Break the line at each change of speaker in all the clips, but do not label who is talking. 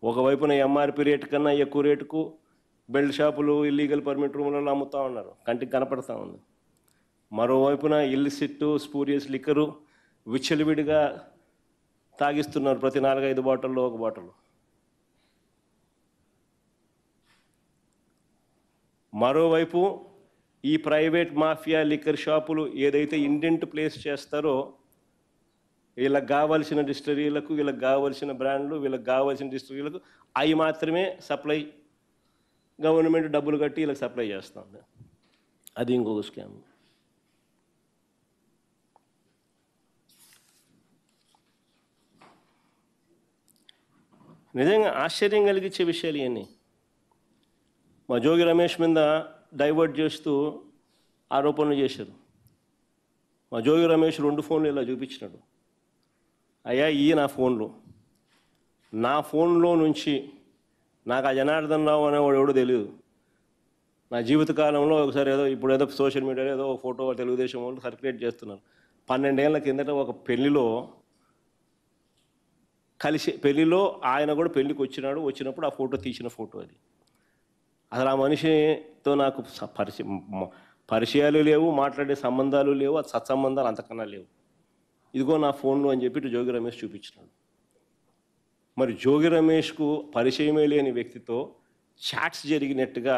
ఒకవైపున MRP rate కన్నా ఎక్కువ రేటుకు బెల్ట్ షాపులు ఇల్లీగల్ పర్మిట్ రూములలో అమ్ముతూ ఉన్నారు, కంటికి కనపడతా ఉంది. మరోవైపున ఇల్లిసిట్ స్పూరియస్ లిక్కరు విచ్చలవిడిగా తాగిస్తున్నారు, ప్రతి 4-5 బాటిల్లో ఒక బాటిల్. మరోవైపు ఈ ప్రైవేట్ మాఫియా లిక్కర్ షాపులు ఏదైతే ఇండెంట్ ప్లేస్ చేస్తారో వీళ్ళకి కావాల్సిన డిస్టరీలకు, వీళ్ళకి కావాల్సిన బ్రాండ్లు, వీళ్ళకి కావాల్సిన డిస్టరీలకు అవి మాత్రమే సప్లై, గవర్నమెంట్ డబ్బులు కట్టి వీళ్ళకి సప్లై చేస్తుంది. అది ఇంకొక స్కామ్. నిజంగా ఆశ్చర్యం కలిగించే విషయాలు ఇవన్నీ. మా జోగి రమేష్ మీద డైవర్ట్ చేస్తూ ఆరోపణలు చేశారు. మా జోగి రమేష్ 2 ఫోన్లు ఇలా చూపించినాడు. అయ్యా ఈ నా ఫోన్లో నుంచి నాకు ఆ జనార్దన్ రావు అనేవాడు ఎవడో తెలియదు. నా జీవితకాలంలో ఒకసారి ఇప్పుడు ఏదో సోషల్ మీడియాలో ఏదో ఒక ఫోటో తెలుగుదేశం వాళ్ళు సర్క్యులేట్ చేస్తున్నారు. 12 ఏళ్ల కిందట ఒక పెళ్లిలో ఆయన కూడా పెళ్ళికి వచ్చినప్పుడు ఆ ఫోటో తీసిన ఫోటో అది. అసలు ఆ మనిషితో నాకు పరిచయాలు లేవు, మాట్లాడే సంబంధాలు లేవు, అది సత్సంబంధాలు అంతకన్నా లేవు. ఇదిగో నా ఫోన్లో అని చెప్పి జోగి రమేష్ చూపించినాడు. మరి జోగి రమేష్కు పరిచయమే లేని వ్యక్తితో చాట్స్ జరిగినట్టుగా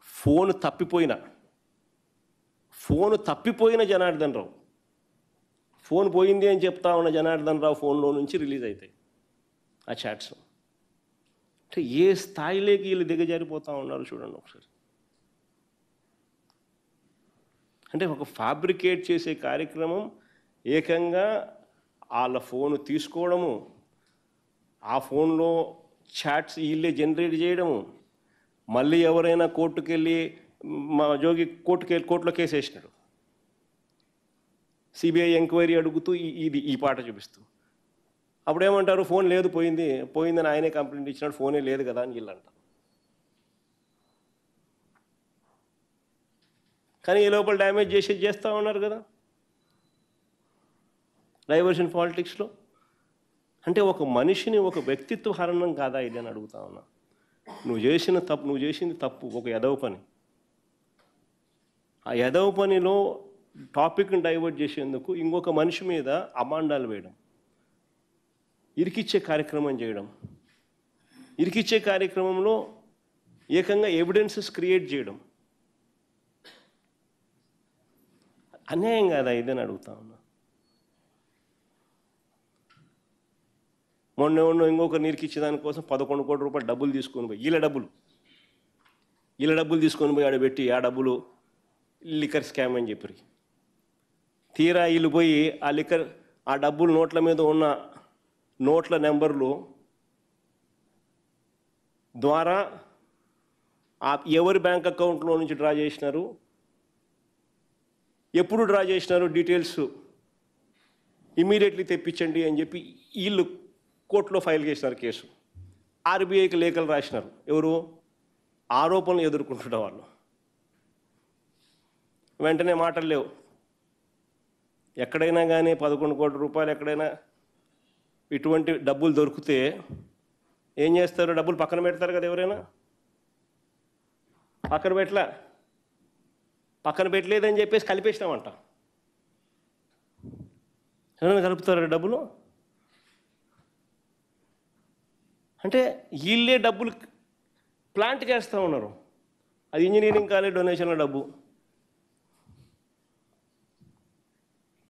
ఫోను తప్పిపోయిన జనార్దన్ రావు, ఫోన్ పోయింది అని చెప్తా ఉన్న జనార్దన్ రావు ఫోన్లో నుంచి రిలీజ్ అవుతాయి ఆ చాట్స్. అంటే ఏ స్థాయిలోకి వీళ్ళు దిగజారిపోతూ ఉన్నారు చూడండి ఒకసారి. అంటే ఒక ఫ్యాబ్రికేట్ చేసే కార్యక్రమం, ఏకంగా వాళ్ళ ఫోను తీసుకోవడము, ఆ ఫోన్లో చాట్స్ వీళ్ళే జనరేట్ చేయడము, మళ్ళీ ఎవరైనా కోర్టుకు వెళ్ళి మా జోగి కోర్టులో కేసు వేసినాడు, సిబిఐ ఎంక్వైరీ అడుగుతూ ఈ పాట చూపిస్తూ. అప్పుడేమంటారు, ఫోన్ లేదు పోయిందని ఆయనే కంప్లైంట్ ఇచ్చినాడు, ఫోనే లేదు కదా అని వీళ్ళు అంటారు. కానీ ఈ లోపల డ్యామేజ్ చేస్తూ ఉన్నారు కదా డైవర్షన్ పాలిటిక్స్లో. అంటే ఒక మనిషిని, ఒక వ్యక్తిత్వ హరణం కాదా ఇది అని అడుగుతా ఉన్నా. నువ్వు చేసింది తప్పు, ఒక ఎదవ పని. ఆ ఎదవ పనిలో టాపిక్ని డైవర్ట్ చేసేందుకు ఇంకొక మనిషి మీద అమాండాలు వేయడం, ఇరికిచ్చే కార్యక్రమం చేయడం, ఇరికిచ్చే కార్యక్రమంలో ఏకంగా ఎవిడెన్సెస్ క్రియేట్ చేయడం అన్యాయం కాదా ఇదని అడుగుతా ఉన్నా. మొన్న ఇంకొక నీరికిచ్చే దానికోసం 11 కోట్ల రూపాయలు డబ్బులు తీసుకొని పోయి, వీళ్ళ డబ్బులు తీసుకొని పోయి ఆడబెట్టి ఆ డబ్బులు లిక్కర్ స్కామ్ అని చెప్పి తీరా వీళ్ళు పోయి ఆ డబ్బులు నోట్ల మీద ఉన్న నోట్ల నెంబర్లు ద్వారా ఎవరి బ్యాంక్ అకౌంట్లో నుంచి డ్రా చేసినారు, ఎప్పుడు డ్రా చేసినారు డీటెయిల్స్ ఇమీడియట్లీ తెప్పించండి అని చెప్పి వీళ్ళు కోర్టులో ఫైల్ చేసినారు కేసు. ఆర్బీఐకి లేఖలు రాసినారు. ఎవరు? ఆరోపణలు ఎదుర్కొంటున్న వాళ్ళు. వెంటనే మాటలు లేవు. ఎక్కడైనా కానీ 11 కోట్ల రూపాయలు ఎక్కడైనా ఇటువంటి డబ్బులు దొరికితే ఏం చేస్తారు? డబ్బులు పక్కన పెడతారు కదా ఎవరైనా. పక్కన పెట్టలేదని చెప్పేసి కలిపేసినామంట. ఎవరైనా కలుపుతారా డబ్బులు? అంటే వీళ్ళే డబ్బులు ప్లాంట్ చేస్తూ ఉన్నారు. అది ఇంజనీరింగ్ కాలేజ్ డొనేషన్ల డబ్బు.